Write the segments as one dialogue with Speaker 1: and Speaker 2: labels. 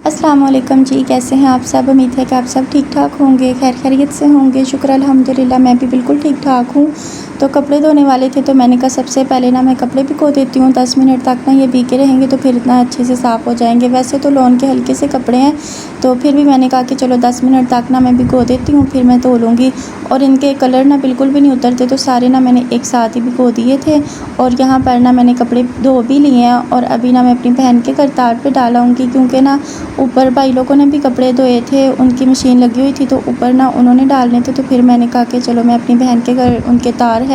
Speaker 1: अस्सलाम वालेकुम जी, कैसे हैं आप सब। उम्मीद है कि आप सब ठीक ठाक होंगे, खैर खैरियत से होंगे। शुक्र अल्हम्दुलिल्लाह, मैं भी बिल्कुल ठीक ठाक हूँ। तो कपड़े धोने वाले थे तो मैंने कहा सबसे पहले ना मैं कपड़े भिगो देती हूँ। 10 मिनट तक ना ये भीगे रहेंगे तो फिर इतना अच्छे से साफ़ हो जाएंगे। वैसे तो लॉन के हल्के से कपड़े हैं, तो फिर भी मैंने कहा कि चलो 10 मिनट तक ना मैं भिगो देती हूँ, फिर मैं धो लूँगी। और इनके कलर ना बिल्कुल भी नहीं उतरते, तो सारे ना मैंने एक साथ ही भिगो दिए थे। और यहाँ पर ना मैंने कपड़े धो भी लिए हैं और अभी ना मैं अपनी बहन के करतार पर डालाऊँगी, क्योंकि ना ऊपर भाई लोगों ने भी कपड़े धोए थे, उनकी मशीन लगी हुई थी, तो ऊपर ना उन्होंने डालने थे। तो फिर मैंने कहा कि चलो मैं अपनी बहन के घर उनके तार है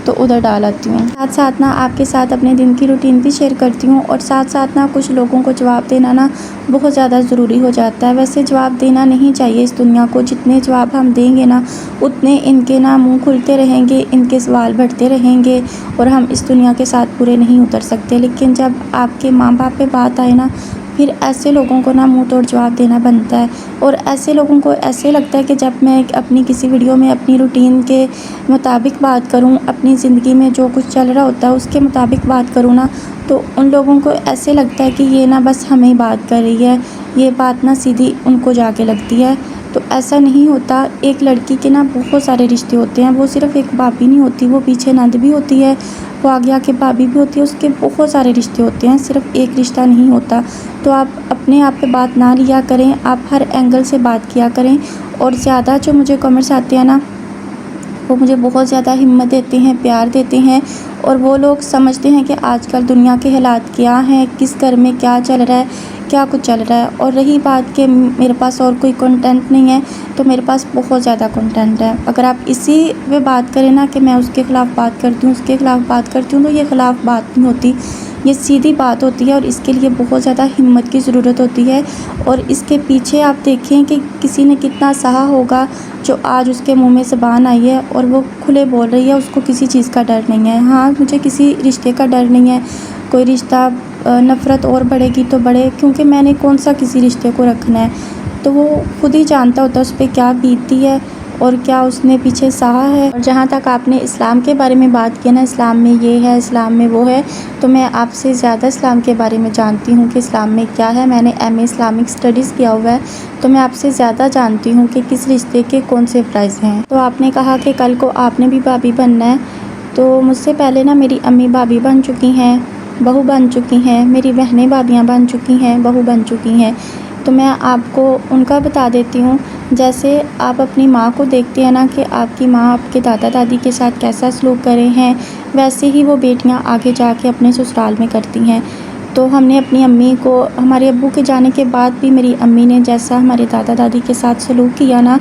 Speaker 1: तो उधर डाल आती हूँ। साथ साथ ना आपके साथ अपने दिन की रूटीन भी शेयर करती हूँ। और साथ साथ ना कुछ लोगों को जवाब देना ना बहुत ज़्यादा ज़रूरी हो जाता है। वैसे जवाब देना नहीं चाहिए इस दुनिया को, जितने जवाब हम देंगे ना उतने इनके ना मुँह खुलते रहेंगे, इनके सवाल बढ़ते रहेंगे और हम इस दुनिया के साथ पूरे नहीं उतर सकते। लेकिन जब आपके माँ बाप पे बात आए ना, फिर ऐसे लोगों को ना मुंह तोड़ जवाब देना बनता है। और ऐसे लोगों को ऐसे लगता है कि जब मैं अपनी किसी वीडियो में अपनी रूटीन के मुताबिक बात करूं, अपनी ज़िंदगी में जो कुछ चल रहा होता है उसके मुताबिक बात करूं ना, तो उन लोगों को ऐसे लगता है कि ये ना बस हमें ही बात कर रही है, ये बात ना सीधी उनको जाके लगती है। तो ऐसा नहीं होता। एक लड़की के ना बहुत सारे रिश्ते होते हैं, वो सिर्फ़ एक भाभी नहीं होती, वो पीछे नंद भी होती है, वो आगे आके भाभी भी होती है, उसके बहुत सारे रिश्ते होते हैं, सिर्फ़ एक रिश्ता नहीं होता। तो आप अपने आप पे बात ना लिया करें, आप हर एंगल से बात किया करें। और ज़्यादा जो मुझे कमेंट्स आते हैं ना, वो मुझे बहुत ज़्यादा हिम्मत देते हैं, प्यार देते हैं। और वो लोग समझते हैं कि आजकल दुनिया के हालात क्या हैं, किस घर में क्या चल रहा है, क्या कुछ चल रहा है। और रही बात कि मेरे पास और कोई कंटेंट नहीं है, तो मेरे पास बहुत ज़्यादा कंटेंट है। अगर आप इसी पे बात करें ना कि मैं उसके ख़िलाफ़ बात करती हूँ, उसके ख़िलाफ़ बात करती हूँ, तो ये ख़िलाफ़ बात नहीं होती, ये सीधी बात होती है। और इसके लिए बहुत ज़्यादा हिम्मत की ज़रूरत होती है। और इसके पीछे आप देखें कि किसी ने कितना सहा होगा, जो आज उसके मुंह में ज़बान आई है और वो खुले बोल रही है, उसको किसी चीज़ का डर नहीं है। हाँ, मुझे किसी रिश्ते का डर नहीं है। कोई रिश्ता नफ़रत और बढ़ेगी तो बढ़े, क्योंकि मैंने कौन सा किसी रिश्ते को रखना है, तो वो खुद ही जानता होता है उस पर क्या बीतती है और क्या उसने पीछे सहा है। और जहाँ तक आपने इस्लाम के बारे में बात की ना, इस्लाम में ये है, इस्लाम में वो है, तो मैं आपसे ज़्यादा इस्लाम के बारे में जानती हूँ कि इस्लाम में क्या है। मैंने एमए इस्लामिक स्टडीज़ किया हुआ है, तो मैं आपसे ज़्यादा जानती हूँ कि किस रिश्ते के कौन से फ़राइज़ हैं। तो आपने कहा कि कल को आपने भी भाभी बनना है, तो मुझसे पहले ना मेरी अम्मी भाभी बन चुकी हैं, बहू बन चुकी हैं, मेरी बहनें भाभियाँ बन चुकी हैं, बहू बन चुकी हैं। तो मैं आपको उनका बता देती हूँ। जैसे आप अपनी माँ को देखते हैं ना कि आपकी माँ आपके दादा दादी के साथ कैसा सलूक कर रहे हैं, वैसे ही वो बेटियाँ आगे जाके अपने ससुराल में करती हैं। तो हमने अपनी अम्मी को, हमारे अब्बू के जाने के बाद भी मेरी अम्मी ने जैसा हमारे दादा दादी के साथ सलूक किया ना,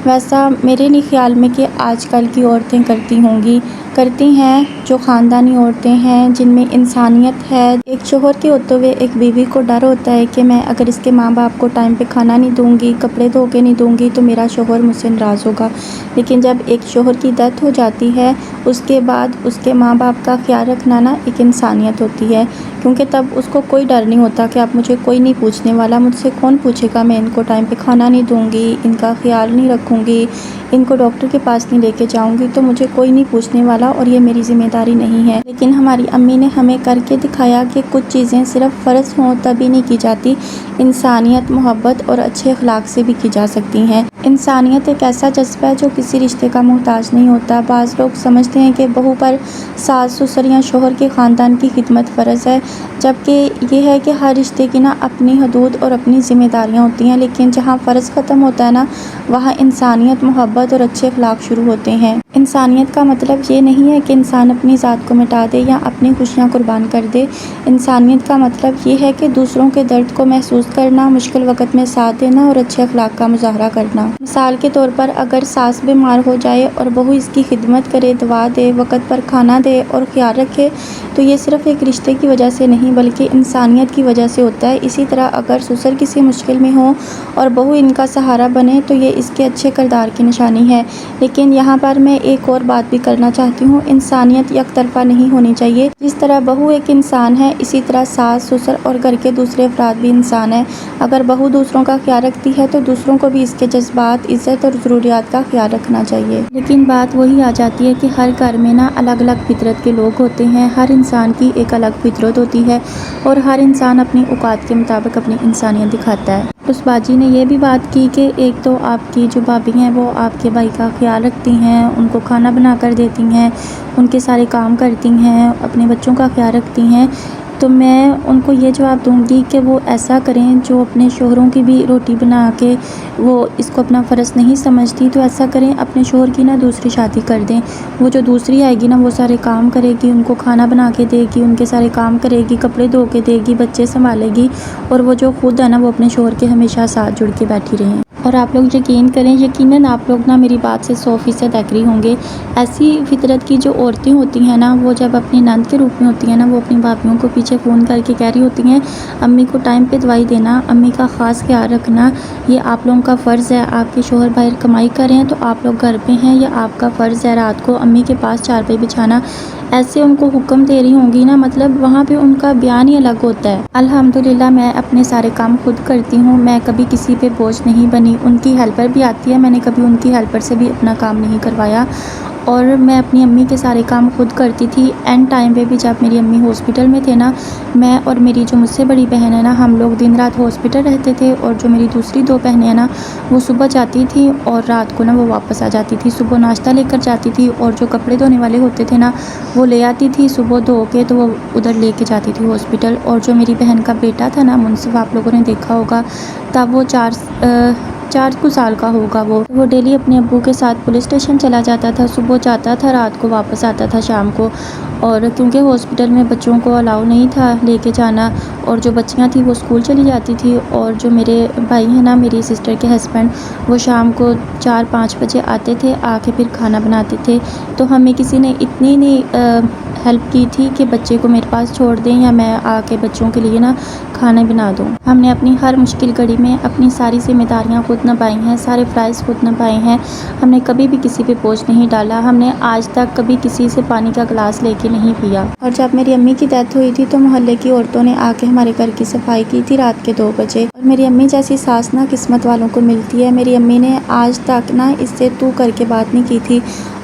Speaker 1: वैसा मेरे नहीं ख्याल में कि आजकल की औरतें करती होंगी, करती हैं। जो ख़ानदानी औरतें हैं, जिनमें इंसानियत है। एक शोहर के होते हुए एक बीवी को डर होता है कि मैं अगर इसके माँ बाप को टाइम पे खाना नहीं दूंगी, कपड़े धो के नहीं दूंगी, तो मेरा शोहर मुझसे नाराज़ होगा। लेकिन जब एक शोहर की डेथ हो जाती है, उसके बाद उसके माँ बाप का ख्याल रखना ना एक इंसानियत होती है, क्योंकि तब उसको कोई डर नहीं होता कि अब मुझे कोई नहीं पूछने वाला, मुझसे कौन पूछेगा, मैं इनको टाइम पे खाना नहीं दूंगी, इनका ख्याल नहीं रखूँगी, इनको डॉक्टर के पास नहीं लेके जाऊंगी, तो मुझे कोई नहीं पूछने वाला और ये मेरी ज़िम्मेदारी नहीं है। लेकिन हमारी अम्मी ने हमें करके दिखाया कि कुछ चीज़ें सिर्फ फ़र्ज़ हों तभी नहीं की जाती, इंसानियत, मोहब्बत और अच्छे अखलाक से भी की जा सकती हैं। इंसानियत एक ऐसा जज्बा है जो किसी रिश्ते का मोहताज नहीं होता। बाज़ लोग समझते हैं कि बहू पर सास ससुर या शोहर के ख़ानदान की खिदमत फ़र्ज़ है, जबकि ये है कि हर रिश्ते की ना अपनी हदूद और अपनी ज़िम्मेदारियाँ होती हैं। लेकिन जहाँ फ़र्ज़ ख़त्म होता है ना, वहाँ इंसानियत, मोहब्बत और अच्छे अखलाक शुरू होते हैं। इंसानियत का मतलब ये नहीं है कि इंसान अपनी ज़ात को मिटा दे या अपनी खुशियाँ कुर्बान कर दे। इंसानियत का मतलब ये है कि दूसरों के दर्द को महसूस करना, मुश्किल वक़्त में साथ देना और अच्छे अखलाक का मुज़ाहरा करना। मिसाल के तौर पर अगर सास बीमार हो जाए और बहू इसकी खिदमत करे, दवा दे, वक़्त पर खाना दे और ख्याल रखे, तो ये सिर्फ़ एक रिश्ते की वजह से नहीं बल्कि इंसानियत की वजह से होता है। इसी तरह अगर ससुर किसी मुश्किल में हो और बहू इनका सहारा बने, तो ये इसके अच्छे किरदार की निशानी है। लेकिन यहाँ पर मैं एक और बात भी करना चाहती हूँ, इंसानियत एक तरफ़ा नहीं होनी चाहिए। जिस तरह बहू एक इंसान है, इसी तरह सास, ससुर और घर के दूसरे अफराद भी इंसान हैं। अगर बहू दूसरों का ख्याल रखती है, तो दूसरों को भी इसके जज्बात, इज़्ज़त और ज़रूरियात का ख्याल रखना चाहिए। लेकिन बात वही आ जाती है कि हर घर में ना अलग अलग फितरत के लोग होते हैं, हर इंसान की एक अलग फितरत होती है। और हर इंसान अपनी औकात के मुताबिक अपनी इंसानियत दिखाता है। उस बाजी ने यह भी बात की कि एक तो आपकी जो भाभी हैं वो आपके भाई का ख्याल रखती हैं, उनको खाना बना कर देती हैं, उनके सारे काम करती हैं, अपने बच्चों का ख्याल रखती हैं। तो मैं उनको ये जवाब दूंगी कि वो ऐसा करें, जो अपने शोहरों की भी रोटी बना के वो इसको अपना फ़र्ज़ नहीं समझती, तो ऐसा करें अपने शोहर की ना दूसरी शादी कर दें। वो जो दूसरी आएगी ना वो सारे काम करेगी, उनको खाना बना के देगी, उनके सारे काम करेगी, कपड़े धो के देगी, बच्चे संभालेगी, और वो जो खुद है ना वो अपने शोहर के हमेशा साथ जुड़ के बैठी रहें। और आप लोग यकीन करें, यकीनन आप लोग ना मेरी बात से 100% एग्री होंगे। ऐसी फितरत की जो औरतें होती हैं ना, वो जब अपनी नंद के रूप में होती हैं ना, वो अपनी भाभियों को पीछे फ़ोन करके कह रही होती हैं, अम्मी को टाइम पे दवाई देना, अम्मी का ख़ास ख्याल रखना, ये आप लोगों का फ़र्ज़ है। आपके शोहर बाहर कमाई कर रहे हैं तो आप लोग घर पे हैं, या आपका फ़र्ज़ है रात को अम्मी के पास चारपाई बिछाना। ऐसे उनको हुक्म दे रही होंगी ना, मतलब वहाँ पे उनका बयान ही अलग होता है। अल्हम्दुलिल्लाह मैं अपने सारे काम खुद करती हूँ, मैं कभी किसी पे बोझ नहीं बनी। उनकी हेल्पर भी आती है, मैंने कभी उनकी हेल्पर से भी अपना काम नहीं करवाया, और मैं अपनी अम्मी के सारे काम खुद करती थी। एंड टाइम पे भी जब मेरी अम्मी हॉस्पिटल में थे ना, मैं और मेरी जो मुझसे बड़ी बहन है ना, हम लोग दिन रात हॉस्पिटल रहते थे, और जो मेरी दूसरी 2 बहनें हैं ना, वो सुबह जाती थी और रात को ना वो वापस आ जाती थी। सुबह नाश्ता लेकर जाती थी, और जो कपड़े धोने वाले होते थे ना वो ले आती थी सुबह धो के, तो वो उधर लेके जाती थी हॉस्पिटल। और जो मेरी बहन का बेटा था ना मुनसिफ, आप लोगों ने देखा होगा, तब वो 4 कुछ साल का होगा। वो डेली अपने अब्बू के साथ पुलिस स्टेशन चला जाता था, सुबह जाता था, रात को वापस आता था शाम को। और क्योंकि हॉस्पिटल में बच्चों को अलाउ नहीं था लेके जाना, और जो बच्चियां थी वो स्कूल चली जाती थी, और जो मेरे भाई हैं ना, मेरी सिस्टर के हस्बैंड, वो शाम को 4-5 बजे आते थे, आके फिर खाना बनाते थे। तो हमें किसी ने इतनी नहीं हेल्प की थी कि बच्चे को मेरे पास छोड़ दें, या मैं आके बच्चों के लिए ना खाना बना दूँ। हमने अपनी हर मुश्किल घड़ी में अपनी सारी ज़िम्मेदारियाँ खुद निभाई हैं, सारे फ़राइज़ खुद निभाए हैं। हमने कभी भी किसी पे बोझ नहीं डाला, हमने आज तक कभी किसी से पानी का गिलास लेके नहीं पिया। और जब मेरी अम्मी की डेथ हुई थी तो मोहल्ले की औरतों ने आके हमारे घर की सफाई की थी रात के 2 बजे। और मेरी अम्मी जैसी सास ना किस्मत वालों को मिलती है। मेरी अम्मी ने आज तक ना इससे तू करके बात नहीं की थी,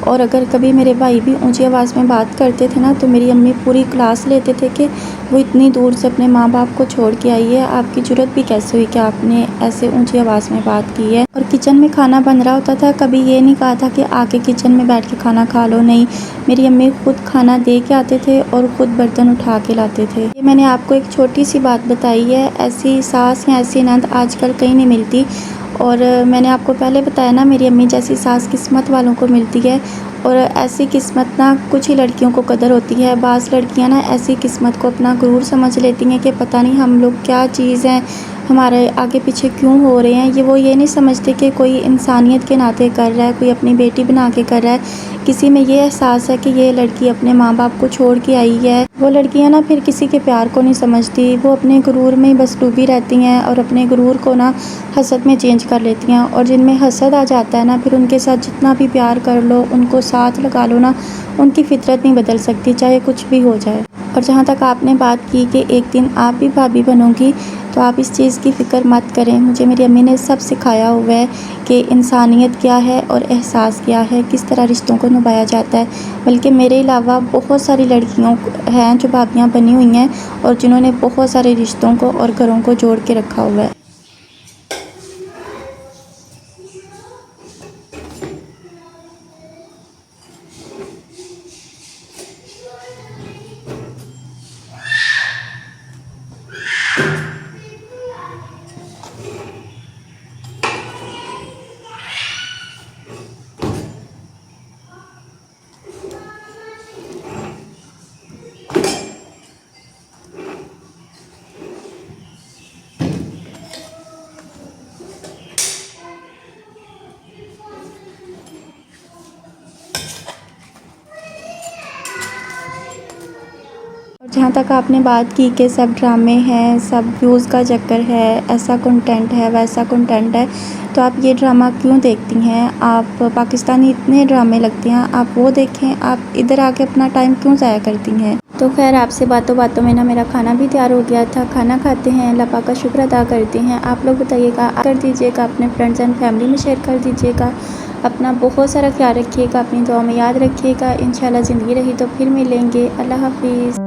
Speaker 1: और अगर कभी मेरे भाई भी ऊंची आवाज़ में बात करते थे ना, तो मेरी अम्मी पूरी क्लास लेते थे कि वो इतनी दूर से अपने माँ बाप को छोड़ के आई है, आपकी जुर्रत भी कैसे हुई कि आपने ऐसे ऊंची आवाज़ में बात की है। और किचन में खाना बन रहा होता था, कभी ये नहीं कहा था कि आके किचन में बैठ के खाना खा लो, नहीं, मेरी अम्मी खुद खाना दे के आते थे और ख़ुद बर्तन उठा के लाते थे। ये मैंने आपको एक छोटी सी बात बताई है, ऐसी सास या ऐसी नंद आजकल कहीं नहीं मिलती। और मैंने आपको पहले बताया ना, मेरी अम्मी जैसी सास किस्मत वालों को मिलती है, और ऐसी किस्मत ना कुछ ही लड़कियों को कदर होती है। बाज़ लड़कियां ना ऐसी किस्मत को अपना गुरूर समझ लेती हैं कि पता नहीं हम लोग क्या चीज़ हैं, हमारे आगे पीछे क्यों हो रहे हैं। वो ये नहीं समझते कि कोई इंसानियत के नाते कर रहा है, कोई अपनी बेटी बना के कर रहा है। किसी में ये एहसास है कि ये लड़की अपने माँ बाप को छोड़ के आई है। वो लड़कियां ना फिर किसी के प्यार को नहीं समझती, वो अपने गुरूर में बस डूबी रहती हैं, और अपने गुरूर को ना हसद में चेंज कर लेती हैं। और जिनमें हसद आ जाता है ना, फिर उनके साथ जितना भी प्यार कर लो, उनको साथ लगा लो ना, उनकी फितरत नहीं बदल सकती, चाहे कुछ भी हो जाए। और जहाँ तक आपने बात की कि एक दिन आप भी भाभी बनोगी, तो आप इस चीज़ की फ़िक्र मत करें। मुझे मेरी अम्मी ने सब सिखाया हुआ है कि इंसानियत क्या है और एहसास क्या है, किस तरह रिश्तों को निभाया जाता है। बल्कि मेरे अलावा बहुत सारी लड़कियों हैं जो भाभियाँ बनी हुई हैं, और जिन्होंने बहुत सारे रिश्तों को और घरों को जोड़ के रखा हुआ है। जहाँ तक आपने बात की कि सब ड्रामे हैं, सब व्यूज़ का चक्कर है, ऐसा कंटेंट है, वैसा कंटेंट है, तो आप ये ड्रामा क्यों देखती हैं? आप पाकिस्तानी इतने ड्रामे लगते हैं, आप वो देखें, आप इधर आके अपना टाइम क्यों ज़ाया करती हैं? तो खैर, आपसे बातों बातों में ना मेरा खाना भी तैयार हो गया था। खाना खाते हैं, अल्लाह पाक का शुक्र अदा करते हैं। आप लोग बताइएगा, कर दीजिएगा, अपने फ्रेंड्स एंड फैमिली में शेयर कर दीजिएगा। अपना बहुत सारा ख्याल रखिएगा, अपनी दुआ में याद रखिएगा। इंशाल्लाह ज़िंदगी रही तो फिर मिलेंगे। अल्लाह हाफिज़।